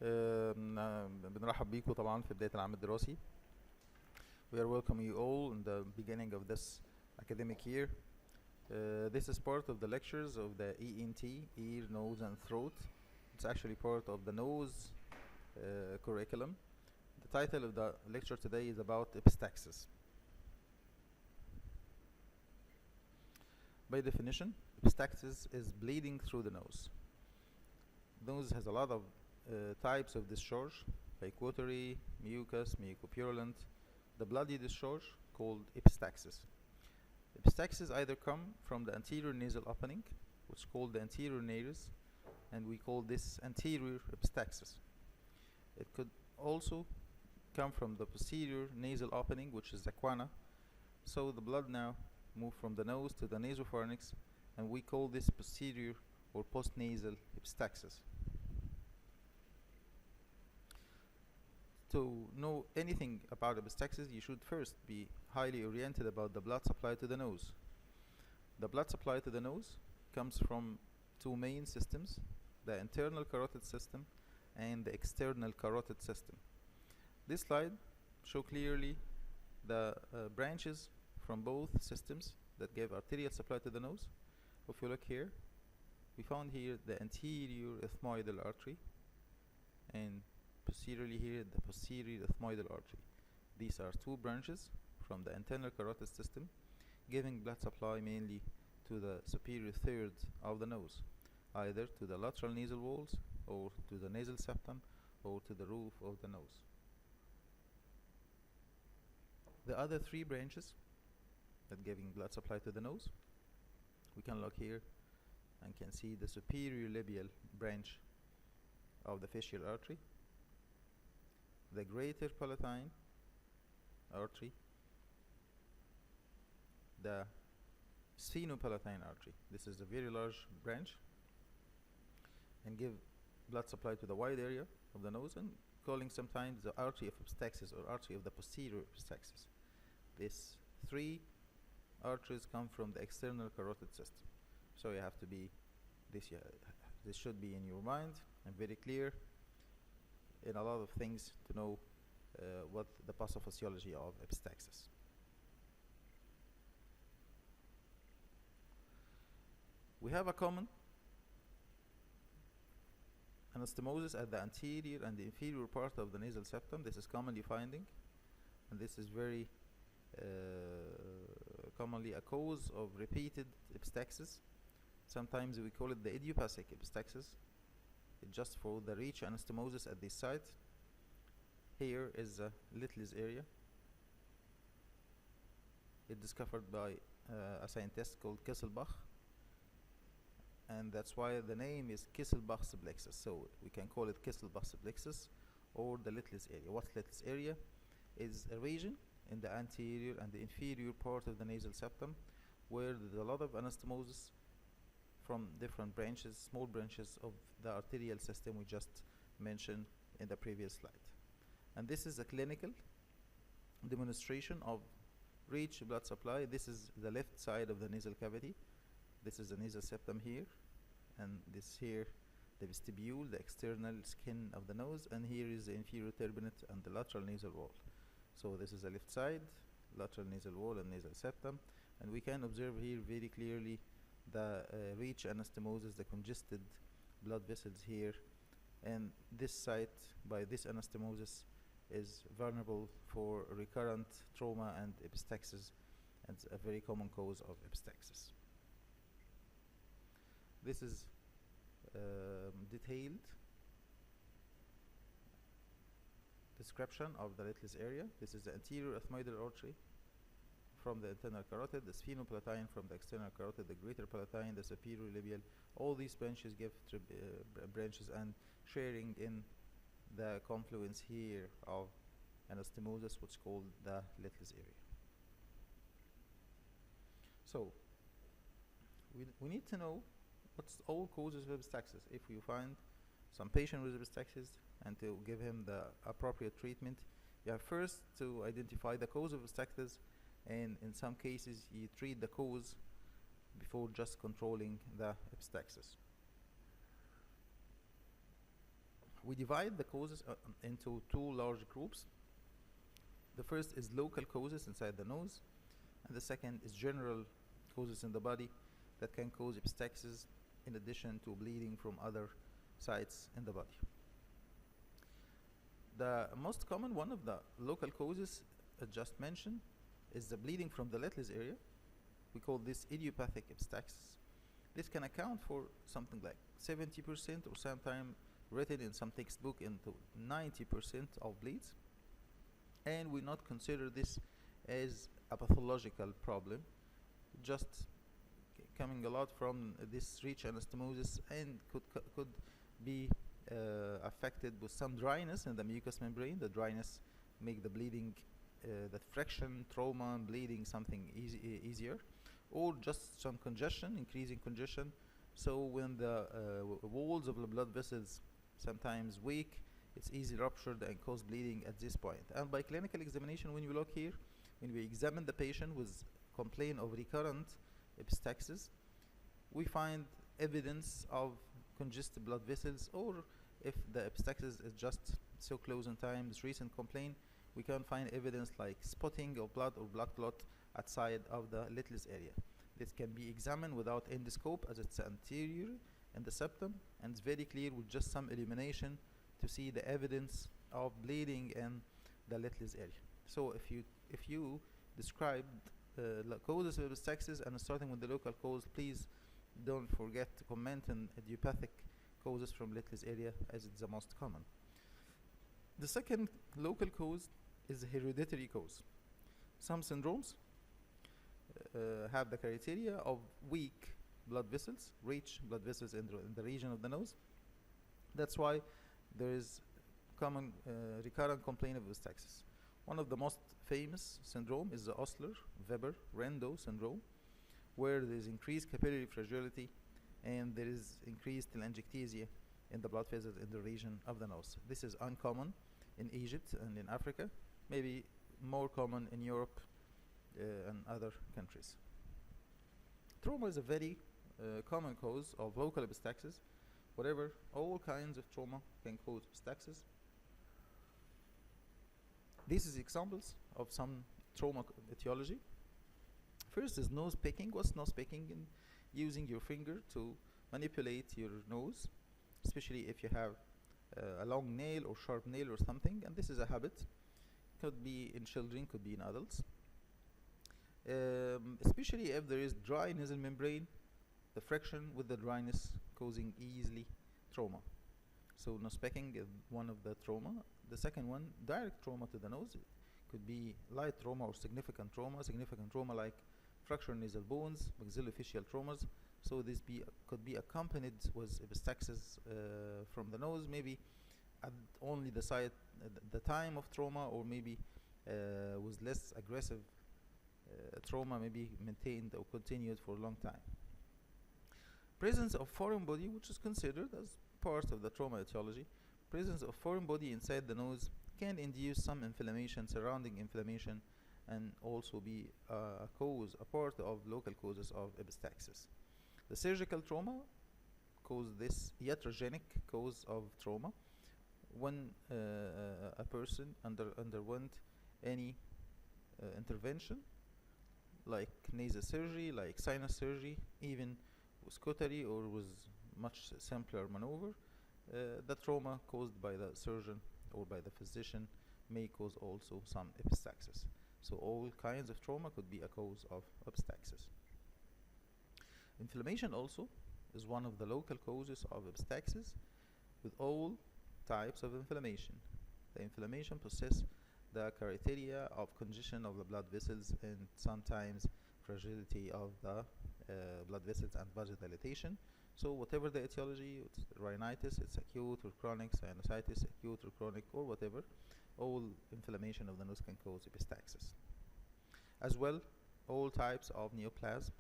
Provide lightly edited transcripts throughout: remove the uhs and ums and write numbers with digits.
بنرحب بيكم طبعا في بداية العام الدراسي. We are welcoming you all in the beginning of this academic year. This is part of the lectures of the ENT, ear, nose and throat. It's actually part of the nose curriculum. The title of the lecture today is about epistaxis. By definition, epistaxis is bleeding through the nose. The nose has a lot of types of discharge, like watery, mucus, mucopurulent. The bloody discharge called epistaxis. Epistaxis either come from the anterior nasal opening, which is called the anterior nares, and we call this anterior epistaxis. It could also come from the posterior nasal opening, which is the aquana. So the blood now move from the nose to the nasopharynx, and we call this posterior or postnasal epistaxis. To know anything about epistaxis, you should first be highly oriented about the blood supply to the nose. The blood supply to the nose comes from two main systems, the internal carotid system and the external carotid system. This slide shows clearly the branches from both systems that give arterial supply to the nose. If you look here, we found here the anterior ethmoidal artery, and posteriorly here the posterior ethmoidal artery. These are two branches from the internal carotid system, giving blood supply mainly to the superior third of the nose, either to the lateral nasal walls or to the nasal septum or to the roof of the nose. The other three branches that giving blood supply to the nose, we can look here and can see the superior labial branch of the facial artery, the greater palatine artery, the sphenopalatine artery. This is a very large branch and give blood supply to the wide area of the nose, and calling sometimes the artery of epistaxis or artery of the posterior epistaxis. These three arteries come from the external carotid system. So you have to be this should be in your mind and very clear in a lot of things to know what the pathophysiology of epistaxis. We have a common anastomosis at the anterior and the inferior part of the nasal septum. This is commonly finding, and this is very commonly a cause of repeated epistaxis. Sometimes we call it the idiopathic epistaxis. It's just for the reach anastomosis at this site. Here is the Little's area. It's discovered by a scientist called Kesselbach, and that's why the name is Kesselbach's plexus. So we can call it Kesselbach's plexus or the Little's area. What's Little's area? Is a region in the anterior and the inferior part of the nasal septum where there's a lot of anastomosis from different branches, small branches of the arterial system we just mentioned in the previous slide. And this is a clinical demonstration of reach blood supply. This is the left side of the nasal cavity. This is the nasal septum here, and this here the vestibule, the external skin of the nose, and here is the inferior turbinate and the lateral nasal wall. So this is the left side, lateral nasal wall and nasal septum, and we can observe here very clearly the reach anastomosis, the congested blood vessels here, and this site by this anastomosis is vulnerable for recurrent trauma and epistaxis, and it's a very common cause of epistaxis. This is detailed description of the Little's area. This is the anterior ethmoidal artery from the internal carotid, the sphenopalatine from the external carotid, the greater palatine, the superior labial. All these branches give branches and sharing in the confluence here of anastomosis, which is called the Little's area. So we need to know what's all causes of epistaxis. If you find some patient with epistaxis and to give him the appropriate treatment, you have first to identify the cause of epistaxis, and in some cases you treat the cause before just controlling the epistaxis. We divide the causes into two large groups. The first is local causes inside the nose, and the second is general causes in the body that can cause epistaxis in addition to bleeding from other sites in the body. The most common one of the local causes I just mentioned is the bleeding from the letless area. We call this idiopathic epistaxis. This can account for something like 70% or sometimes written in some textbook into 90% of bleeds, and we not consider this as a pathological problem, just coming a lot from this rich anastomosis, and could be affected with some dryness in the mucous membrane. The dryness make the bleeding, that friction, trauma, bleeding something easier, or just some congestion, increasing congestion. So when the walls of the blood vessels sometimes weak, it's easily ruptured and cause bleeding at this point. And by clinical examination, when you look here, when we examine the patient with complaint of recurrent epistaxis, we find evidence of congested blood vessels, or if the epistaxis is just so close in time, this recent complaint, we can find evidence like spotting of blood or blood clot outside of the letless area. This can be examined without endoscope, as it's anterior in the septum, and it's very clear with just some illumination to see the evidence of bleeding in the letless area. So if you described causes of epistaxis and starting with the local cause, please don't forget to comment on idiopathic causes from letless area, as it's the most common. The second local cause is a hereditary cause. Some syndromes have the criteria of weak blood vessels, rich blood vessels in the region of the nose. That's why there is common recurrent complaint of epistaxis. One of the most famous syndrome is the Osler-Weber-Rendo syndrome, where there is increased capillary fragility and there is increased telangiectasia in the blood vessels in the region of the nose. This is uncommon in Egypt and in Africa, maybe more common in Europe and other countries. Trauma is a very common cause of local epistaxis. Whatever, all kinds of trauma can cause epistaxis. These is examples of some trauma etiology. First is nose picking. What's nose picking? In using your finger to manipulate your nose, especially if you have a long nail or sharp nail or something, and this is a habit. Could be in children, could be in adults. Especially if there is dry nasal membrane, the friction with the dryness causing easily trauma. So nose picking is one of the trauma. The second one, direct trauma to the nose. It could be light trauma or significant trauma like fractured nasal bones, maxillofacial traumas. So this could be accompanied with epistaxis from the nose, maybe at only the site at the time of trauma, or maybe with less aggressive trauma, maybe maintained or continued for a long time. Presence of foreign body, which is considered as part of the trauma etiology. Presence of foreign body inside the nose can induce some inflammation, surrounding inflammation, and also be a part of local causes of epistaxis. The surgical trauma cause this iatrogenic cause of trauma when a person underwent any intervention like nasal surgery, like sinus surgery, even with cautery or with much simpler maneuver. The trauma caused by the surgeon or by the physician may cause also some epistaxis. So all kinds of trauma could be a cause of epistaxis. Inflammation also is one of the local causes of epistaxis, with all types of inflammation. The inflammation possesses the criteria of congestion of the blood vessels and sometimes fragility of the blood vessels and vasodilatation. So whatever the etiology, it's rhinitis, it's acute or chronic, sinusitis, acute or chronic, or whatever, all inflammation of the nose can cause epistaxis. As well, all types of neoplasm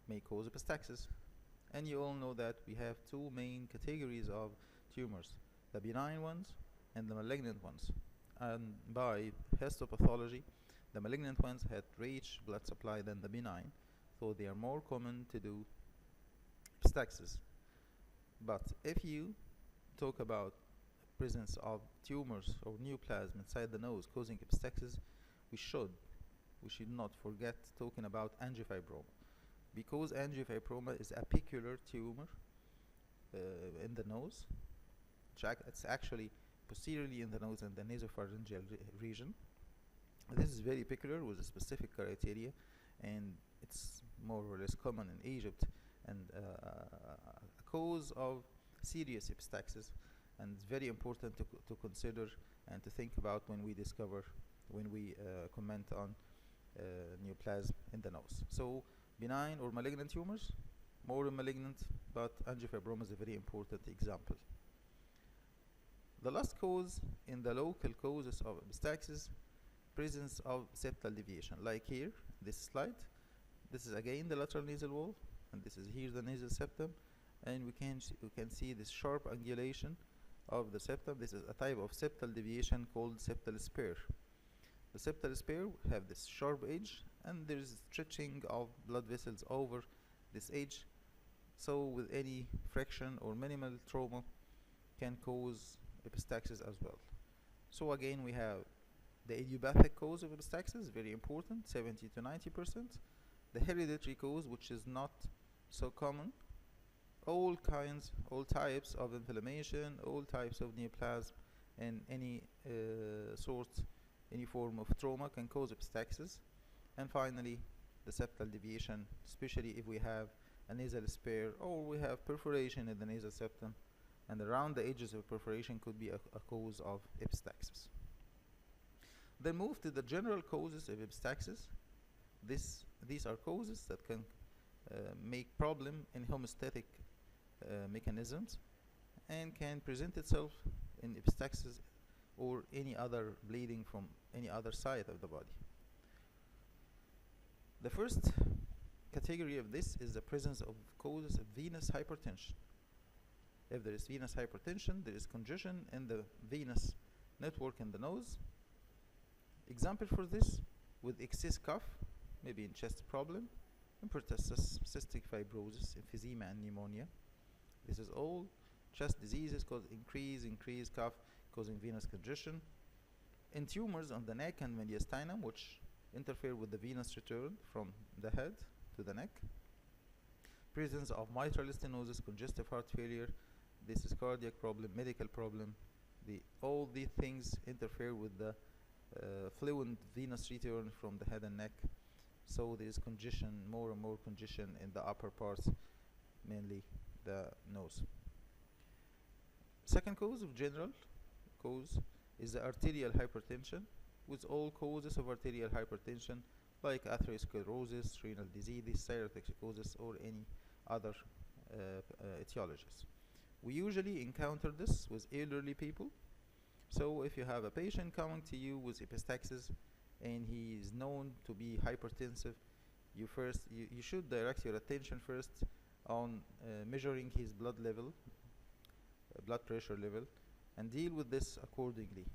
may cause epistaxis. And you all know that we have two main categories of tumors, the benign ones and the malignant ones. And by histopathology, the malignant ones had rich blood supply than the benign, so they are more common to do epistaxis. But if you talk about presence of tumors or neoplasm inside the nose causing epistaxis, we should not forget talking about angiofibroma, because angiofibroma is a apicular tumor in the nose. It's actually posteriorly in the nose and the nasopharyngeal region. This is very peculiar with a specific criteria, and it's more or less common in Egypt, and a cause of serious epistaxis, and it's very important to consider and to think about when we comment on neoplasm in the nose. So benign or malignant tumors, more malignant, but angiofibroma is a very important example. The last cause in the local causes of epistaxis, presence of septal deviation. Like here, this slide, this is again the lateral nasal wall, and this is here the nasal septum, and we can see this sharp angulation of the septum. This is a type of septal deviation called septal spur. The septal spur have this sharp edge, and there is stretching of blood vessels over this edge, so with any friction or minimal trauma can cause epistaxis as well. So again, we have the idiopathic cause of epistaxis, very important, 70 to 90%. The hereditary cause, which is not so common. All types of inflammation, all types of neoplasm, and any form of trauma can cause epistaxis. And finally, the septal deviation, especially if we have a nasal spur or we have perforation in the nasal septum, and around the edges of perforation could be a cause of epistaxis. Then move to the general causes of epistaxis. These are causes that can make problem in homeostatic mechanisms and can present itself in epistaxis or any other bleeding from any other side of the body. The first category of this is the presence of causes of venous hypertension. If there is venous hypertension, there is congestion in the venous network in the nose. Example for this, with excess cough, maybe in chest problem, interstitial cystic fibrosis, emphysema, and pneumonia. This is all chest diseases cause increased cough, causing venous congestion. In tumors on the neck and mediastinum, which interfere with the venous return from the head to the neck. Presence of mitral stenosis, congestive heart failure. This is cardiac problem, medical problem. All these things interfere with the fluent venous return from the head and neck. So there is congestion, more and more congestion in the upper parts, mainly the nose. Second cause of general cause is the arterial hypertension, with all causes of arterial hypertension like atherosclerosis, renal disease, cytotoxicosis, or any other etiologies. We usually encounter this with elderly people. So if you have a patient coming to you with epistaxis and he is known to be hypertensive, you should direct your attention first on measuring his blood pressure level, and deal with this accordingly.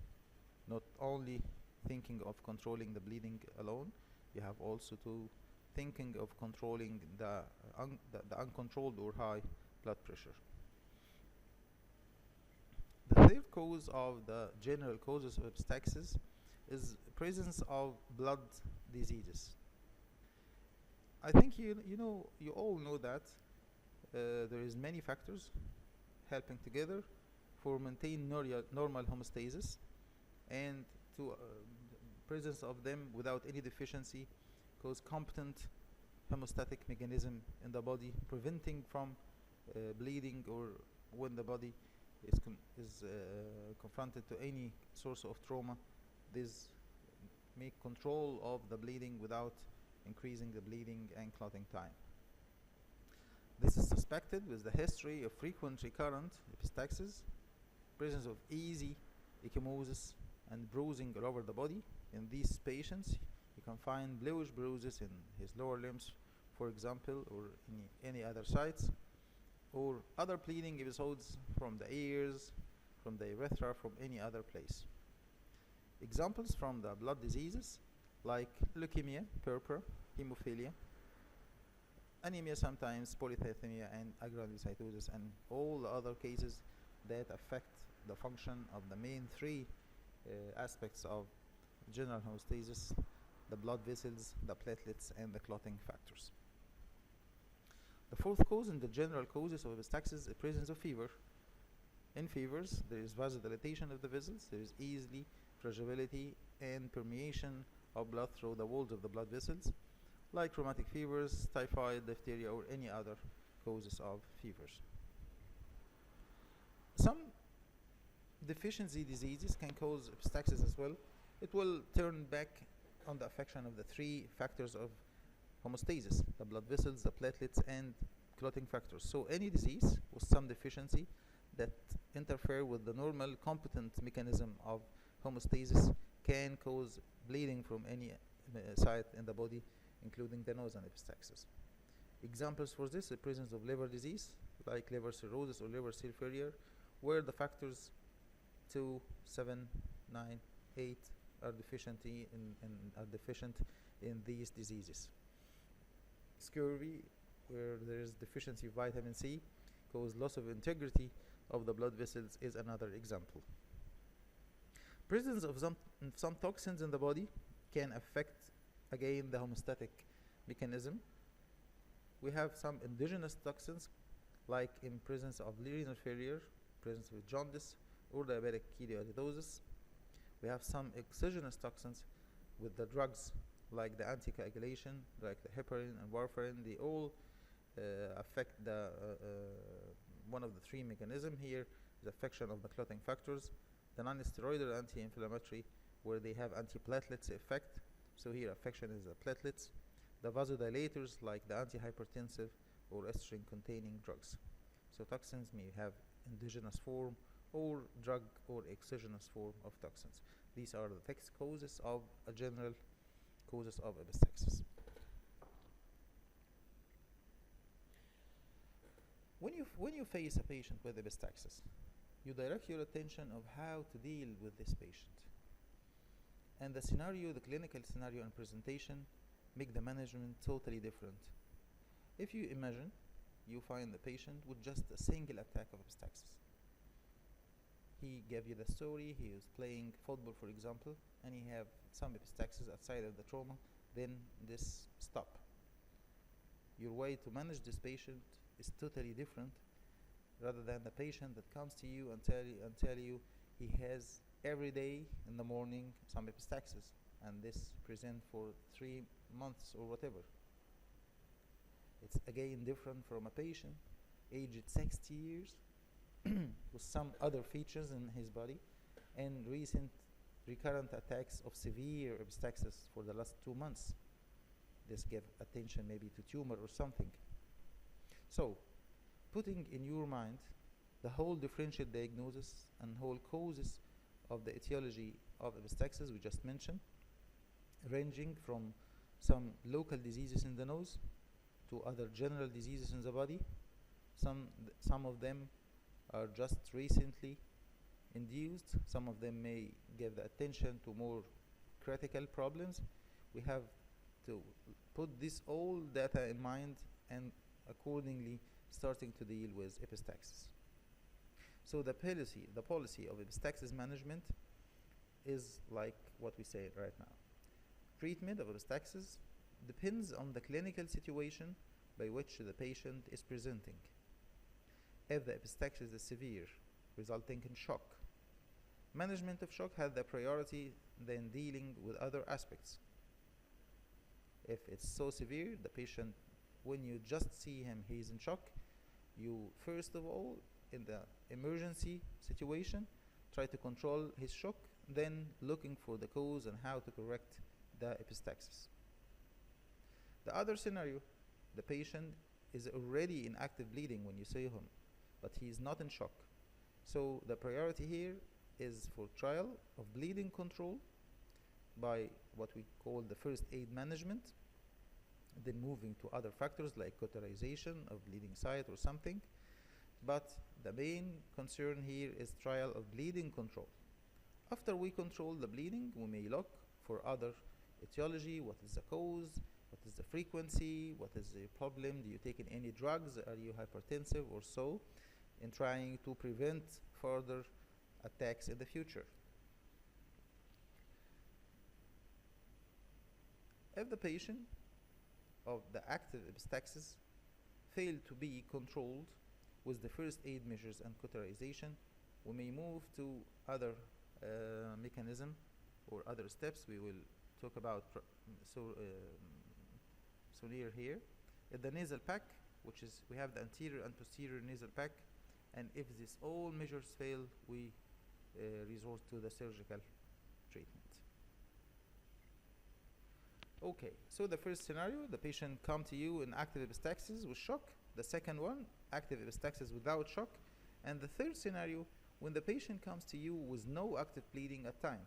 Not only thinking of controlling the bleeding alone, you have also to thinking of controlling the uncontrolled or high blood pressure. The third cause of the general causes of epistaxis is presence of blood diseases. I think you all know that there is many factors helping together for maintain normal homeostasis, and to presence of them without any deficiency cause competent homeostatic mechanism in the body, preventing from bleeding, or when the body is confronted to any source of trauma, this make control of the bleeding without increasing the bleeding and clotting time. This is suspected with the history of frequent recurrent epistaxis, presence of easy ecchymosis and bruising all over the body. In these patients, you can find bluish bruises in his lower limbs, for example, or any other sites, or other bleeding episodes from the ears, from the urethra, from any other place. Examples from the blood diseases like leukemia, purpura, hemophilia, anemia sometimes, polycythemia, and agranulocytosis, and all the other cases that affect the function of the main three aspects of general hemostasis: the blood vessels, the platelets, and the clotting factors. The fourth cause in the general causes of epistaxis is the presence of fever. In fevers, there is vasodilatation of the vessels, there is easily fragility and permeation of blood through the walls of the blood vessels, like rheumatic fevers, typhoid, diphtheria, or any other causes of fevers. Some deficiency diseases can cause epistaxis as well. It will turn back on the affection of the three factors of homeostasis: the blood vessels, the platelets, and clotting factors. So any disease with some deficiency that interfere with the normal competent mechanism of homeostasis can cause bleeding from any site in the body, including the nose and epistaxis. Examples for this: the presence of liver disease, like liver cirrhosis or liver cell failure, where the factors 2, 7, 9, 8 are deficient in these diseases. Scurvy, where there is deficiency of vitamin C, cause loss of integrity of the blood vessels, is another example. Presence of some toxins in the body can affect again the homeostatic mechanism. We have some endogenous toxins, like in presence of renal failure, presence of jaundice, or diabetic ketoacidosis. We have some exogenous toxins with the drugs, like the anticoagulation, like the heparin and warfarin. They all affect the one of the three mechanisms here is affection of the clotting factors. The non-steroidal anti-inflammatory, where they have antiplatelets effect. So here affection is the platelets. The vasodilators, like the antihypertensive or estrogen-containing drugs. So toxins may have endogenous form or drug or exogenous form of toxins. These are the fixed causes of general causes of epistaxis. When you face a patient with epistaxis, you direct your attention of how to deal with this patient. And the scenario, the clinical scenario and presentation make the management totally different. If you imagine you find the patient with just a single attack of epistaxis. He gave you the story, he was playing football, for example, and he have some epistaxis outside of the trauma, then this stop. Your way to manage this patient is totally different, rather than the patient that comes to you and tell you he has every day in the morning some epistaxis, and this present for 3 months or whatever. It's again different from a patient aged 60 years with some other features in his body and recent recurrent attacks of severe epistaxis for the last 2 months. This gave attention maybe to tumor or something. So, putting in your mind the whole differential diagnosis and whole causes of the etiology of epistaxis we just mentioned, ranging from some local diseases in the nose to other general diseases in the body. Some of them are just recently induced. Some of them may give the attention to more critical problems. We have to put this all data in mind and accordingly starting to deal with epistaxis. So the policy of epistaxis management is like what we say right now. Treatment of epistaxis depends on the clinical situation by which the patient is presenting. If the epistaxis is severe, resulting in shock, management of shock has the priority than dealing with other aspects. If it's so severe, the patient, when you just see him, he's in shock, you first of all, in the emergency situation, try to control his shock, then looking for the cause and how to correct the epistaxis. The other scenario, the patient is already in active bleeding when you see him, but he is not in shock. So the priority here is for trial of bleeding control by what we call the first aid management, then moving to other factors like cauterization of bleeding site or something. But the main concern here is trial of bleeding control. After we control the bleeding, we may look for other etiology. What is the cause? What is the frequency? What is the problem? Do you take any drugs? Are you hypertensive or so? In trying to prevent further attacks in the future. If the patient of the active epistaxis failed to be controlled with the first aid measures and cauterization, we may move to other mechanism or other steps. We will talk about so near here. The nasal pack, which is we have the anterior and posterior nasal pack, and if this all measures fail, we resort to the surgical treatment. Okay, so the first scenario, the patient come to you in active epistaxis with shock. The second one, active epistaxis without shock. And the third scenario, when the patient comes to you with no active bleeding at time,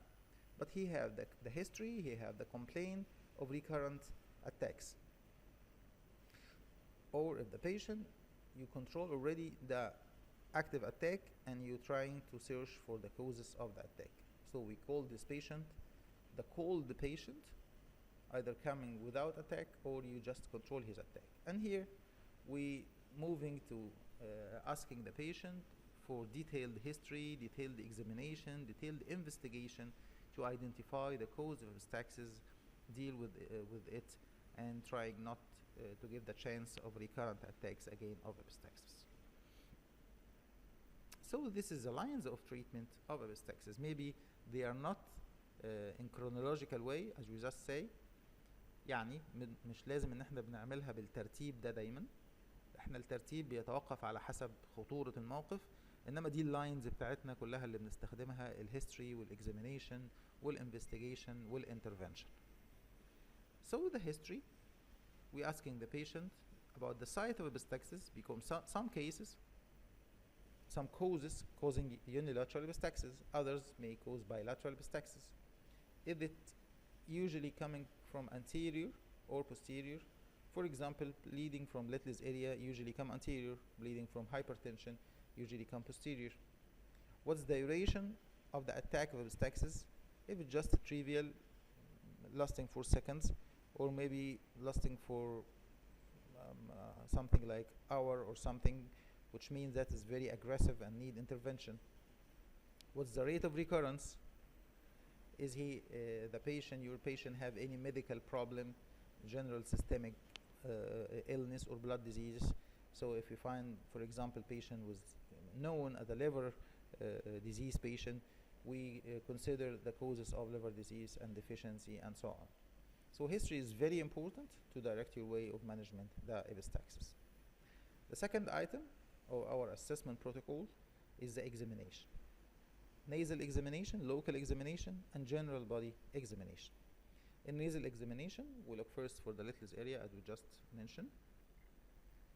but he have the history, he have the complaint of recurrent attacks. Or if the patient, you control already the active attack and you're trying to search for the causes of the attack. So we call this patient the cold patient, either coming without attack or you just control his attack. And here we moving to asking the patient for detailed history, detailed examination, detailed investigation to identify the cause of epistaxis, deal with it, and trying not to give the chance of recurrent attacks again of epistaxis. So this is the lines of treatment of epistaxis. Maybe they are not in chronological way as we just say. يعني مش لازم ان احنا بنعملها بالترتيب ده دايما. احنا الترتيب بيتوقف على حسب خطورة الموقف، انما دي اللاينز بتاعتنا كلها اللي بنستخدمها الهيستوري والاكزامينيشن والانفستيجيشن والانترفنشن. So the history, we asking the patient about the site of epistaxis, because some cases, some causes causing unilateral epistaxis, others may cause bilateral epistaxis. Is it usually coming from anterior or posterior? For example, bleeding from Little's area usually come anterior, bleeding from hypertension usually come posterior. What's the duration of the attack of epistaxis? If it's just trivial, lasting for seconds, or maybe lasting for something like hour or something, which means that is very aggressive and need intervention. What's the rate of recurrence? Is he, your patient have any medical problem, general systemic illness or blood diseases? So if you find, for example, patient was known as a liver disease patient, we consider the causes of liver disease and deficiency and so on. So history is very important to direct your way of management the epistaxis. The second item of our assessment protocol is the examination. Nasal examination, local examination, and general body examination. In nasal examination, we look first for the Little's area as we just mentioned.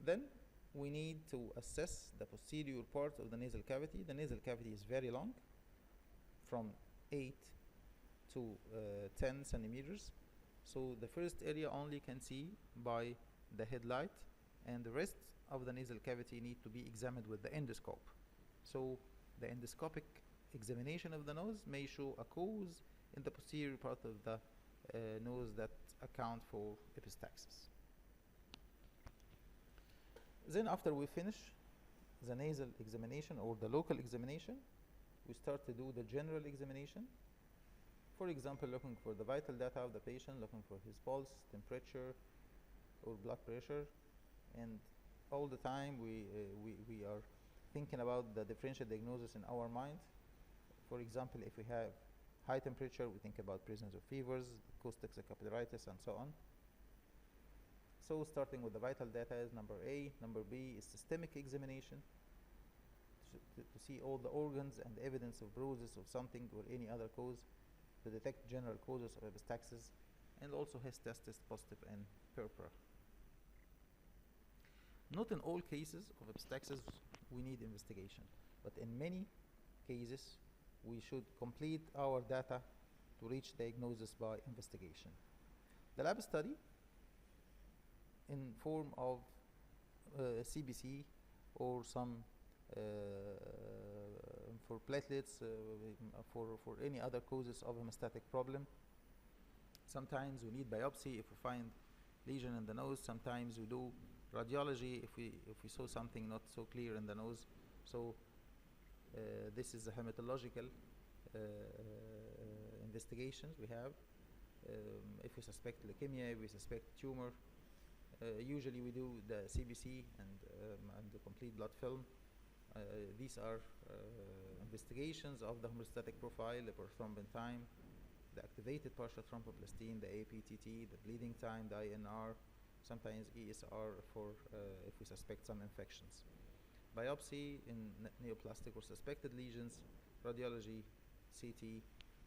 Then we need to assess the posterior part of the nasal cavity. The nasal cavity is very long, from 8 to 10 centimeters. So the first area only can see by the headlight, and the rest of the nasal cavity need to be examined with the endoscope. So the endoscopic examination of the nose may show a cause in the posterior part of the nose that account for epistaxis. Then after we finish the nasal examination or the local examination, we start to do the general examination. For example, looking for the vital data of the patient, looking for his pulse, temperature, or blood pressure, and all the time we are thinking about the differential diagnosis in our mind. For example, if we have high temperature, we think about presence of fevers, capillaritis, and so on. So starting with the vital data is number A. Number B is systemic examination to see all the organs and evidence of bruises or something or any other cause to detect general causes of epistaxis, and also his test is positive and purpura. Not in all cases of epistaxis we need investigation, but in many cases we should complete our data to reach diagnosis by investigation. The lab study in form of CBC or some for platelets, for any other causes of hemostatic problem. Sometimes we need biopsy if we find lesion in the nose. Sometimes we do radiology if we saw something not so clear in the nose. So This is a hematological investigations we have. If we suspect leukemia, if we suspect tumor, usually we do the CBC and the complete blood film. These are investigations of the homeostatic profile, the prothrombin time, the activated partial thromboplastine, the APTT, the bleeding time, the INR, sometimes ESR for if we suspect some infections. Biopsy in neoplastic or suspected lesions, radiology, CT,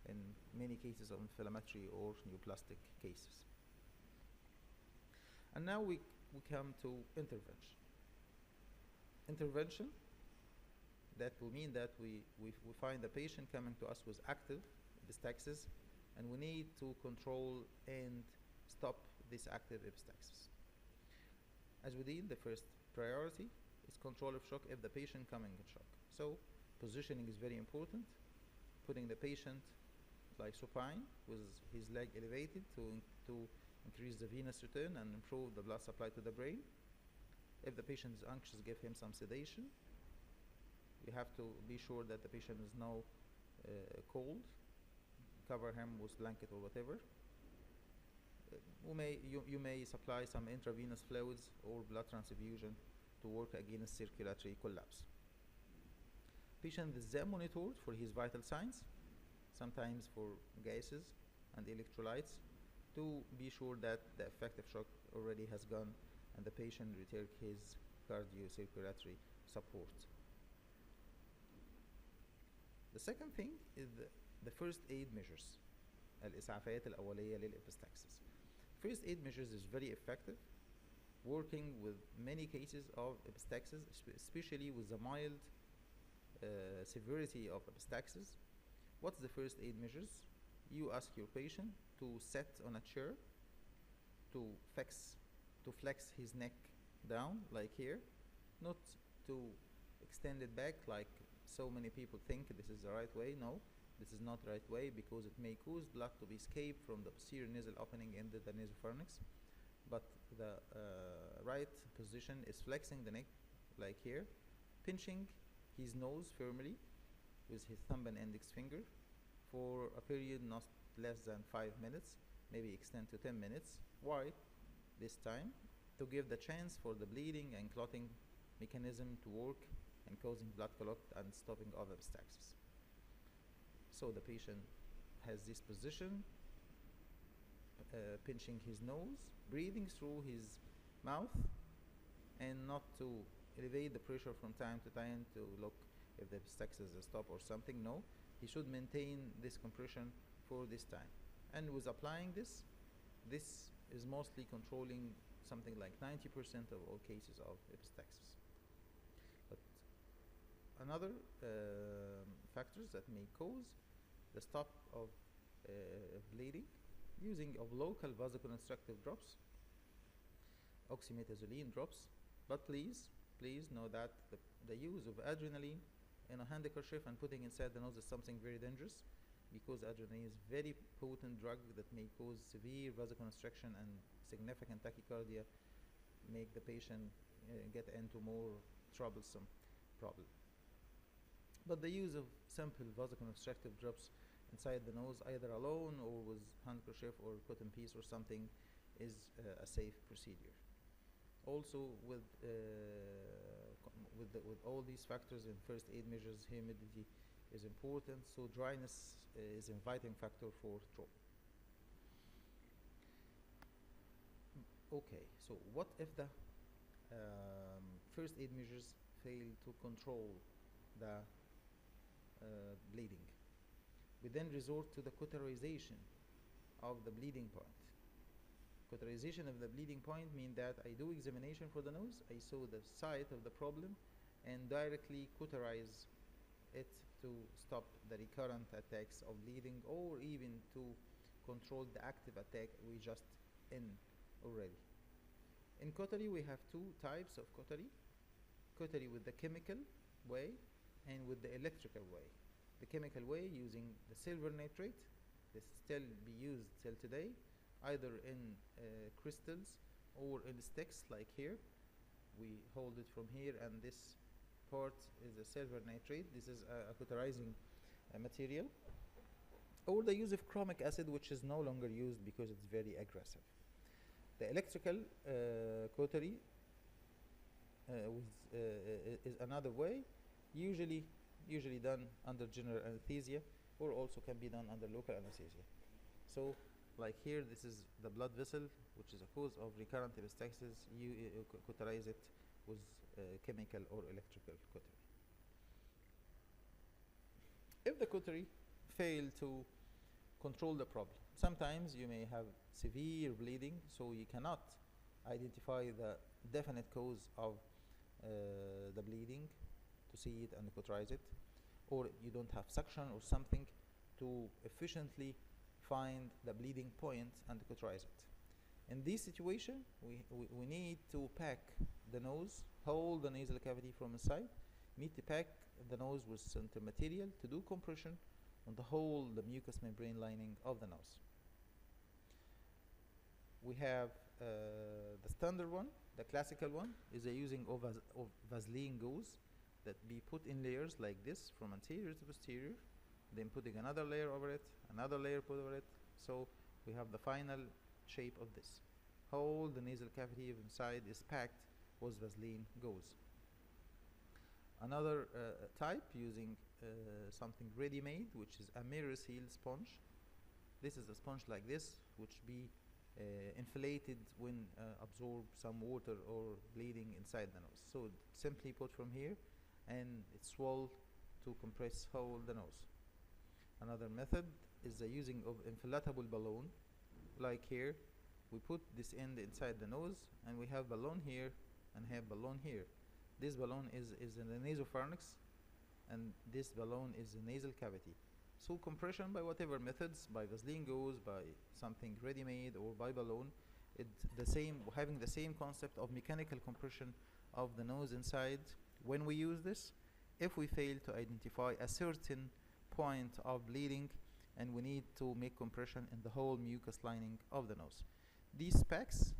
in many cases of inflammatory or neoplastic cases. And now we come to intervention. Intervention, that will mean that we find the patient coming to us with active epistaxis, and we need to control and stop this active epistaxis. As we did, the first priority is control of shock if the patient coming in shock. So positioning is very important. Putting the patient like supine with his leg elevated to increase the venous return and improve the blood supply to the brain. If the patient is anxious, give him some sedation. We have to be sure that the patient is now cold. Cover him with blanket or whatever. You may supply some intravenous fluids or blood transfusion to work against circulatory collapse. Patient is then monitored for his vital signs, sometimes for gases and electrolytes, to be sure that the effective shock already has gone and the patient retain his cardiocirculatory support. The second thing is the first aid measures, الإسعافات الأولية للإبستاكسس. First aid measures is very effective, working with many cases of epistaxis, especially with the mild severity of epistaxis. What's the first aid measures? You ask your patient to sit on a chair, to flex his neck down like here, not to extend it back like so many people think this is the right way. No, this is not the right way, because it may cause blood to be escaped from the posterior nasal opening into the nasopharynx. But the right position is flexing the neck like here, pinching his nose firmly with his thumb and index finger for a period not less than 5 minutes, maybe extend to 10 minutes. Why? This time, to give the chance for the bleeding and clotting mechanism to work and causing blood clot and stopping of epistaxis. So the patient has this position, pinching his nose, breathing through his mouth, and not to elevate the pressure from time to time to look if the epistaxis is stopped or something. No, he should maintain this compression for this time. And with applying this is mostly controlling something like 90% of all cases of epistaxis. But another factors that may cause the stop of bleeding, using of local vasoconstrictive drops, oxymetazoline drops. But please know that the use of adrenaline in a handkerchief and putting inside the nose is something very dangerous, because adrenaline is very potent drug that may cause severe vasoconstriction and significant tachycardia, make the patient get into more troublesome problem. But the use of simple vasoconstrictive drops inside the nose, either alone or with handkerchief or cotton piece or something, is a safe procedure. Also, with all these factors in first aid measures, humidity is important, so dryness is inviting factor for trauma. Okay, so what if the first aid measures fail to control the bleeding? We then resort to the cauterization of the bleeding point. Cauterization of the bleeding point means that I do examination for the nose, I saw the site of the problem, and directly cauterize it to stop the recurrent attacks of bleeding, or even to control the active attack we just in already. In cautery, we have two types of cautery. Cautery with the chemical way and with the electrical way. The chemical way using the silver nitrate, this still be used till today, either in crystals or in sticks like here. We hold it from here, and this part is a silver nitrate. This is a cauterizing material. Or the use of chromic acid, which is no longer used because it's very aggressive. The electrical cautery is another way, usually done under general anesthesia, or also can be done under local anesthesia. So, like here, this is the blood vessel, which is a cause of recurrent epistaxis. You cauterize it with chemical or electrical cautery. If the cautery fail to control the problem, sometimes you may have severe bleeding, so you cannot identify the definite cause of the bleeding to see it and cauterize it, or you don't have suction or something to efficiently find the bleeding point and cauterize it. In this situation, we need to pack the nose, hold the nasal cavity from inside, need to pack the nose with center material to do compression on the whole the mucous membrane lining of the nose. We have the standard one, the classical one, is a using of Vaseline gauze that be put in layers like this from anterior to posterior, then putting another layer over it, another layer put over it, so we have the final shape of this. Whole the nasal cavity inside is packed with Vaseline gauze. Another type using something ready-made, which is a mirror seal sponge. This is a sponge like this, which be inflated when absorb some water or bleeding inside the nose. So simply put from here, and it's swelled to compress whole the nose. Another method is the using of inflatable balloon, like here. We put this end inside the nose, and we have balloon here and have balloon here. This balloon is in the nasopharynx, and this balloon is the nasal cavity. So compression by whatever methods, by Vaseline gauze, by something ready-made, or by balloon, having the same concept of mechanical compression of the nose inside. When we use this, if we fail to identify a certain point of bleeding, and we need to make compression in the whole mucous lining of the nose. These packs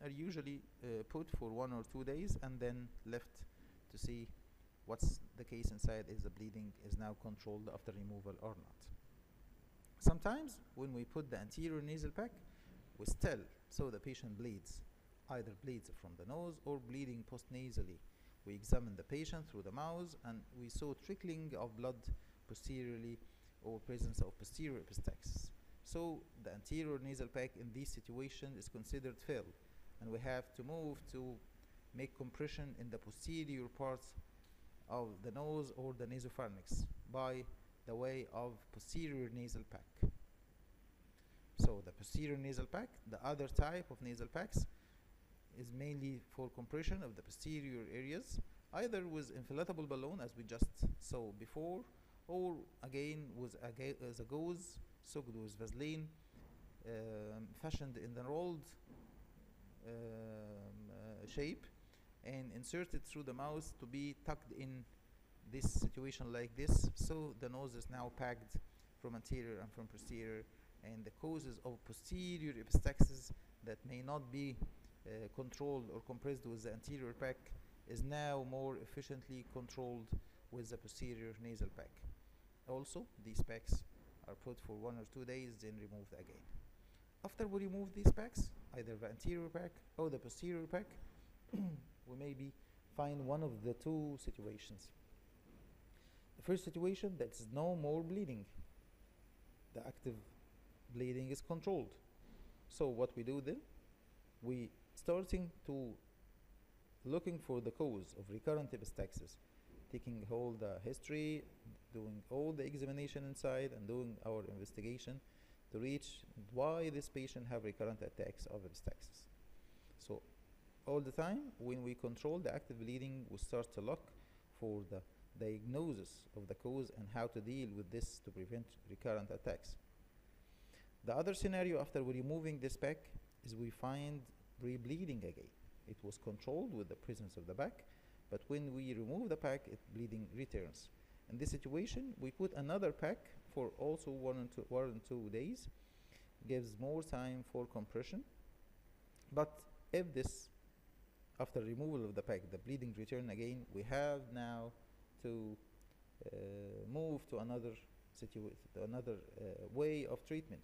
are usually put for 1 or 2 days and then left to see what's the case inside, is the bleeding is now controlled after removal or not. Sometimes when we put the anterior nasal pack, we still, so the patient bleeds, either bleeds from the nose or bleeding postnasally. We examine the patient through the mouth, and we saw trickling of blood posteriorly or presence of posterior epistaxis. So the anterior nasal pack in this situation is considered filled, and we have to move to make compression in the posterior parts of the nose or the nasopharynx by the way of posterior nasal pack. So the posterior nasal pack, the other type of nasal packs, is mainly for compression of the posterior areas, either with inflatable balloon as we just saw before, or again with a gauze soaked with Vaseline, fashioned in the rolled shape, and inserted through the mouth to be tucked in this situation like this. So the nose is now packed from anterior and from posterior, and the causes of posterior epistaxis that may not be controlled or compressed with the anterior pack is now more efficiently controlled with the posterior nasal pack. Also, these packs are put for 1 or 2 days, then removed again. After we remove these packs, either the anterior pack or the posterior pack, we maybe find one of the two situations. The first situation, that's no more bleeding. The active bleeding is controlled. So what we do then, we starting to looking for the cause of recurrent epistaxis, taking all the history, doing all the examination inside, and doing our investigation to reach why this patient have recurrent attacks of epistaxis. So all the time when we control the active bleeding, we start to look for the diagnosis of the cause and how to deal with this to prevent recurrent attacks. The other scenario after we removing this pack is we find re-bleeding again. It was controlled with the presence of the pack, but when we remove the pack, bleeding returns. In this situation, we put another pack for also 1 or 2 days, gives more time for compression. But if this after removal of the pack, the bleeding return again, we have now to move to another way of treatment.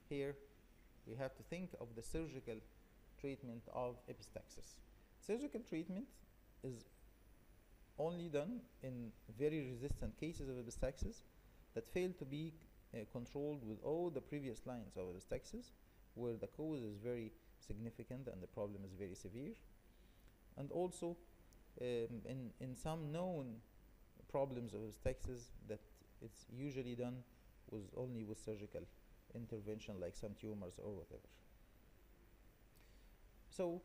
Here we have to think of the surgical treatment of epistaxis. Surgical treatment is only done in very resistant cases of epistaxis that fail to be controlled with all the previous lines of epistaxis, where the cause is very significant and the problem is very severe. And also in some known problems of epistaxis that it's usually done only with surgical intervention, like some tumors or whatever. So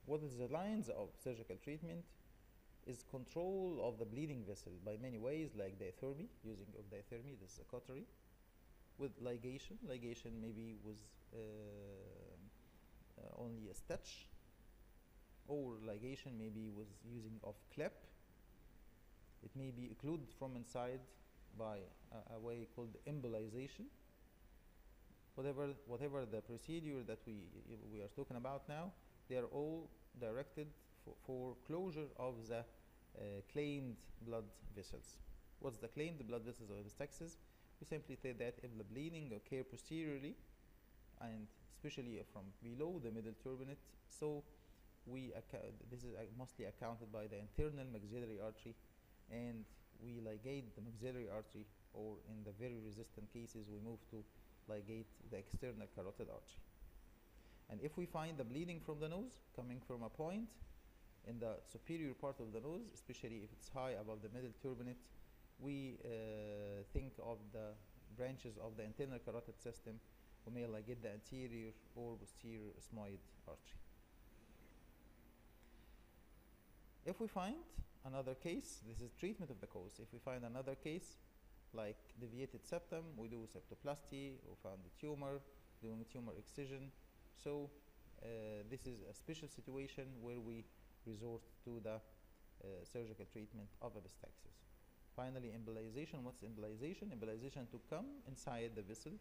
what is the lines of surgical treatment is control of the bleeding vessel by many ways, like diathermy, using of diathermy, this is a cautery, with ligation. Ligation maybe with only a stitch, or ligation maybe with using of clip. It may be occluded from inside by a way called embolization. Whatever the procedure that we are talking about now, they are all directed for closure of the claimed blood vessels. What's the claimed blood vessels of epistaxis? We simply say that if the bleeding occurs posteriorly, and especially from below the middle turbinate, so this is mostly accounted by the internal maxillary artery, and we ligate the maxillary artery, or in the very resistant cases we move to ligate the external carotid artery. And if we find the bleeding from the nose coming from a point in the superior part of the nose, especially if it's high above the middle turbinate, we think of the branches of the internal carotid system. We may ligate the anterior or posterior ethmoid artery. If we find another case, this is treatment of the cause. If we find another case like deviated septum, we do septoplasty, or found a tumor, doing tumor excision. So this is a special situation where we resort to the surgical treatment of epistaxis. Finally, embolization. What's embolization? Embolization to come inside the vessel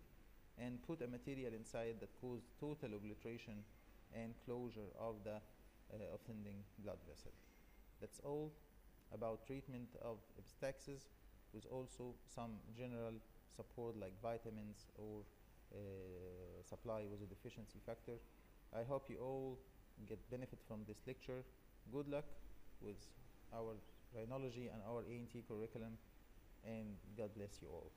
and put a material inside that causes total obliteration and closure of the offending blood vessel. That's all about treatment of epistaxis, with also some general support like vitamins or supply with a deficiency factor. I hope you all get benefit from this lecture. Good luck with our rhinology and our ENT curriculum, and God bless you all.